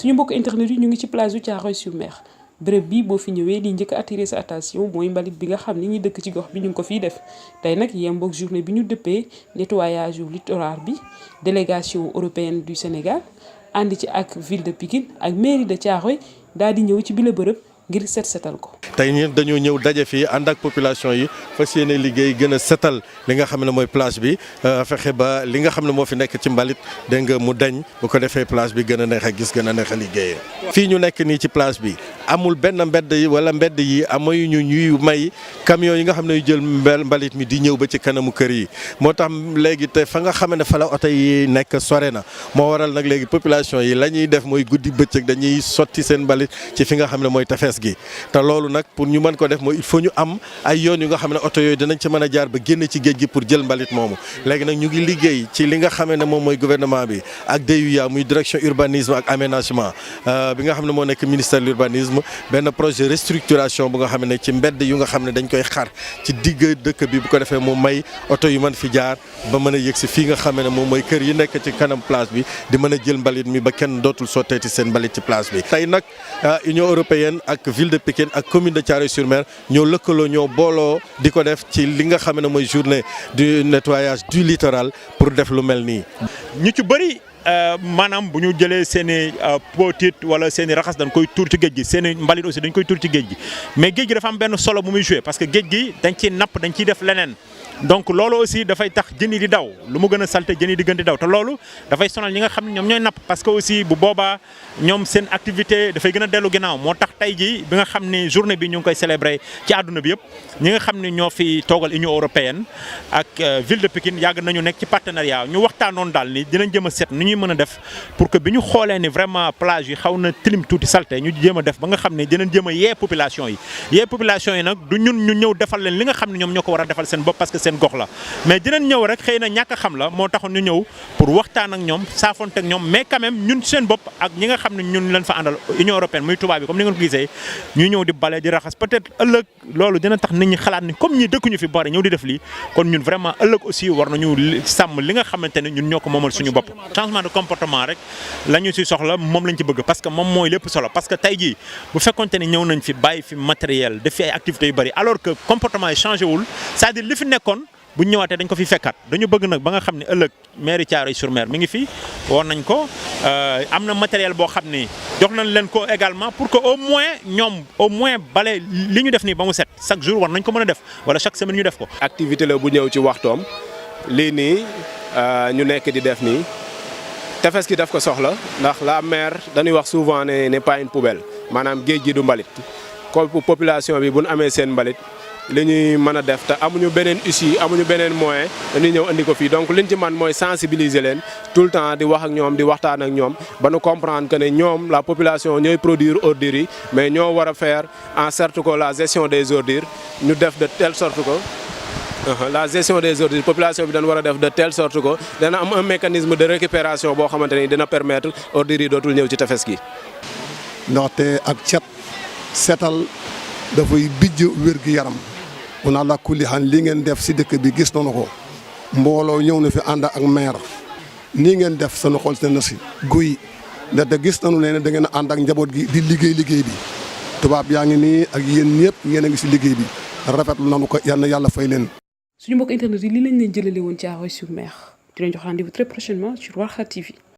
suñu mbokk internet yi ñu ngi ci place du Thiaroye-sur-Mer bërëb bi boo fi ñëwee li njëkk a attiré sa attention mooy mbalit bi nga xam ni ñi dëkk ci gox bi ñu ngi ko fiy def tey nag yemboog journée bi ñu dëppee nettoyage yu littoral bi délégation européenne du Sénégal ànd ci ak ville de Pikine ak mairie de Thiaroye daal di ñëw ci bile bërëb ngir setal ko. tey ñun dañoo ñëw daje fii ànd ak population yi fas yéene liggéey gën a setal li nga xam ne mooy plage bi fexe ba li nga xam ne moo fi nekk ci mbalit dégg nga mu dañ bu ko defee plage bi gën a neex a gis gën a neex a liggéeyee. fii ñu nekk nii ci plage bi amul benn mbedd yi wala mbedd yi amuñu ñuy may camion yi nga xam ne yu jël mbalit mi di ñëw ba ci kanamu kër yi moo tax léegi te fa nga xam ne fa la oto yi nekk sore na moo waral nag léegi population yi la ñuy def mooy guddi bëccëg dañuy sotti seen mbalit ci fi nga xam ne mooy tefes gi te loolu nag pour ñu mën ko def mooy il faut ñu am ay yoon yu nga xam ne oto yooyu dinañ ci mën a jaar ba génn ci géej gi pour jël mbalit moomu léegi nag ñu ngi liggéey ci li nga xam ne moom mooy gouvernement bi ak DUA muy direction urbanisme ak aménagement bi nga xam ne moo nekk ministère de l'urbanisme benn projet restructuration bu nga xam ne ci mbedd yu nga xam ne dañ koy xar ci digg dëkk bi bu ko defee mu may oto yu mën fi jaar ba mën a yëg si fii nga xam ne moom mooy kër yi nekk ci kanam plage bi di mën a jël mbalit mi ba kenn dootul sotteeti seen mbalit ci plage bi tey nag Union européenne ak ville de Pikine ak commune de Thiaroye-sur-Mer ñoo lëkkaloo ñoo booloo di ko def ci li nga xam ne mooy journée du nettoyage du littoral pour def lu mel nii. ñu ci bëri maanaam bu ñu jëlee seen i potit wala seen i raxas dañ koy tuur ci géej gi seen i mbalit aussi dañ koy tuur ci géej gi mais géej gi dafa am benn solo bu muy joué parce que géej gi dañ ciy napp dañ ciy def leneen. donc loolu aussi dafay tax jën yi di daw lu mu gën a salte jën yi di gën di daw te loolu dafay sonal ñi nga xam ne ñoom ñooy napp parce que aussi bu boobaa ñoom seen activité dafay gën a dellu ginnaaw moo tax tey jii bi nga xam ne journée bi ñu ngi koy célébrer ci àdduna bi yëpp ñi nga xam ne ñoo fi toogal Union européenne ak ville de Pikine yàgg nañu nekk ci partenariat ñu waxtaanoon daal ni dinañ jëm a seet nu ñuy mën a def pour que bi ñu xoolee ni vraiment plage yi xaw na tilim tuuti salte ñu jéem a def ba nga xam ne dinañ jéem a yee population yi nag du ñun ñu ñëw defal leen li nga xam ne ñoom ñoo ko war a defal seen bopp parce que seen gox la mais dinañ ñëw rek xëy na ñàkk a xam la moo taxoon ñu ñëw pour waxtaan ak ñoom saafonte ak ñoom mais quand même ñun seen bopp ak ñi nga xam ne ñun leen fa àndal Union européenne muy tubaab bi comme ni ngeen ko gisee ñu ñëw di bale di raxas peut-être ëllëg loolu dina tax nit ñi xalaat ni comme ñi dëkkuñu fi bari ñëw di def lii kon ñun vraiment ëllëg aussi war nañu sàmm li nga xamante ne ñun ñoo ko moomal suñu bopp changement de comportement rek la ñu si soxla moom lañ ci bëgg parce que moom mooy lépp solo parce que tey jii bu fekkonte ne ñëw nañ fi bàyyi fi matériel def fi ay activités yu bari alors que comportement yi changé wul c'est-à-dire li fi nekkoon bu ñu ñëwaatee dañ ko fi fekkaat dañu bëgg nag ba nga xam ne ëllëg mairie Thiaroye-sur-Mer mi ngi fi woon nañ ko am na matériel boo xam ni jox nañ leen ko également pour que au moins bale li ñu def nii ba mu set chaque jour war nañ ko mën a def wala chaque semaine ñu def ko. activité la bu ñëw ci waxtoom lii nii ñu nekk di def nii tefes gi daf ko soxla ndax la mer dañuy wax souvent ne n'est pas une poubelle maanaam géej gi du mbalit ko population bi bu ñu amee seen mbalit. li ñuy mën a def te amuñu beneen issue amuñu beneen moyen dañuy ñëw andi ko fii donc liñ ci man mooy sensibiliser leen tout le temps di wax ak ñoom di waxtaan ak ñoom ba nu comprendre que ne ñoom la population ñooy produire ordures yi mais ñoo war a faire en sorte que la gestion des ordures ñu def de telle sorte que la gestion des ordures population bi dañ war a def de telle sorte que dana am un mécanisme de récupération boo xamante ni dina permettre ordures yi dootul ñëw ci tefes gi. ndaxte ak setal dafay bijj wér-gu-yaram. on a la kulli xan li ngeen def si dëkk bi gis nañu ko mbooloo ñëw na fi ànd ak maire nii ngeen def sunu xol seen na si guy ndaxte gis nañu ne da ngeen a ànd ak njaboot gi di liggéey bi tubaab yaa ngi nii ak yéen ñëpp ngeen a ngi si liggéey bi rafetlu nañu ko yal na yàlla fay leen. suñu mbokk internet yi lii lañ leen jëlale woon Thiaroye-sur-Mer di leen jox rendez-vous très prochainement sur Warkha TV.